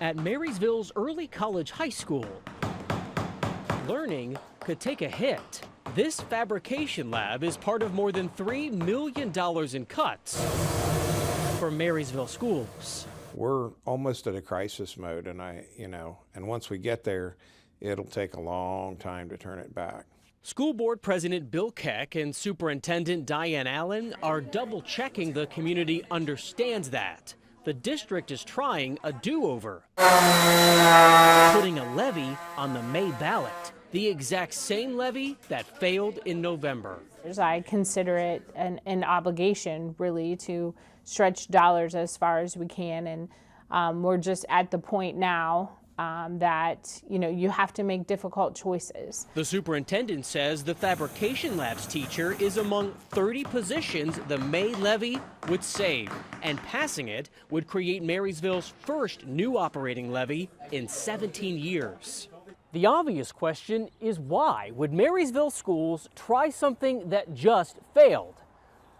At Marysville's early college high school, learning could take a hit. This fabrication lab is part of more than $3 million in cuts for Marysville schools. We're almost at a crisis mode, and and once we get there, it'll take a long time to turn it back. School Board President Bill Keck and Superintendent Diane Allen are double-checking the community understands that. The district is trying a do-over, putting a levy on the May ballot, the exact same levy that failed in November. I consider it an obligation, really, to stretch dollars as far as we can, and we're just at the point now that you have to make difficult choices. The superintendent says the fabrication lab's teacher is among 30 positions the May levy would save, and passing it would create Marysville's first new operating levy in 17 years. The obvious question is, why would Marysville schools try something that just failed?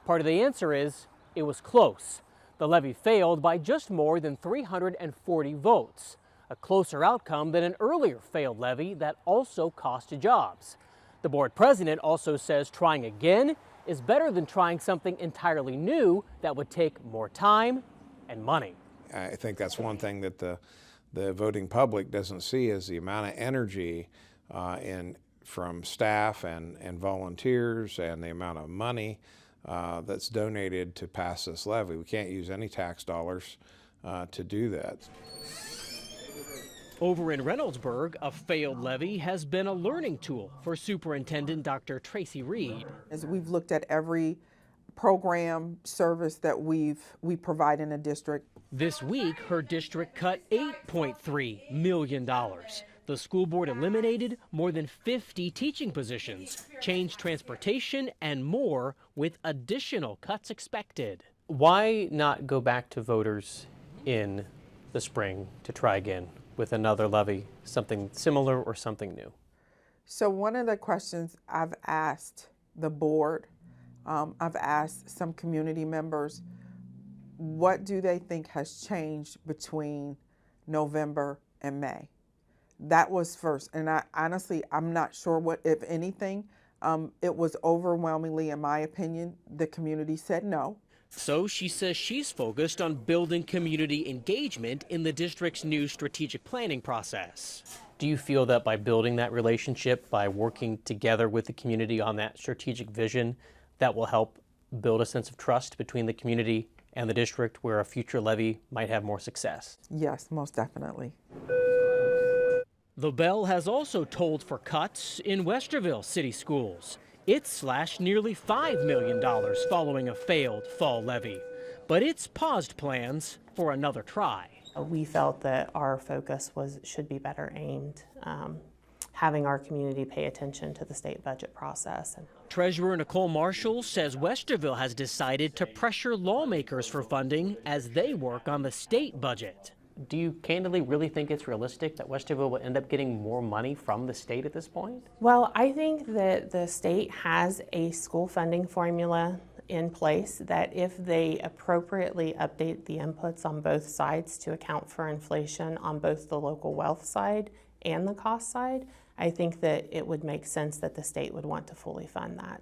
Part of the answer is it was close. The levy failed by just more than 340 votes. A closer outcome than an earlier failed levy that also cost jobs. The board president also says trying again is better than trying something entirely new that would take more time and money. I think that's one thing that the voting public doesn't see is the amount of energy from staff and volunteers, and the amount of money that's donated to pass this levy. We can't use any tax dollars to do that. Over in Reynoldsburg, a failed levy has been a learning tool for Superintendent Dr. Tracy Reed. As we've looked at every program, service that we provide in a district. This week, her district cut $8.3 million. The school board eliminated more than 50 teaching positions, changed transportation, and more, with additional cuts expected. Why not go back to voters in the spring to try again with another levy, something similar or something new? So one of the questions I've asked the board, I've asked some community members, what do they think has changed between November and May? That was first, and I'm not sure what, if anything. It was overwhelmingly, in my opinion, the community said no. So she says she's focused on building community engagement in the district's new strategic planning process. Do you feel that by building that relationship, by working together with the community on that strategic vision, that will help build a sense of trust between the community and the district where a future levy might have more success? Yes, most definitely. The bell has also tolled for cuts in Westerville City Schools. It slashed nearly $5 million following a failed fall levy, but it's paused plans for another try. We felt that our focus should be better aimed, having our community pay attention to the state budget process. Treasurer Nicole Marshall says Westerville has decided to pressure lawmakers for funding as they work on the state budget. Do you candidly really think it's realistic that Westerville will end up getting more money from the state at this point? Well, I think that the state has a school funding formula in place that if they appropriately update the inputs on both sides to account for inflation on both the local wealth side and the cost side, I think that it would make sense that the state would want to fully fund that,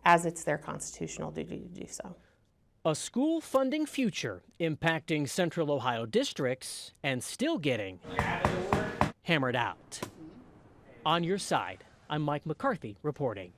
as it's their constitutional duty to do so. A school funding future impacting Central Ohio districts and still getting hammered out. On your side, I'm Mike McCarthy reporting.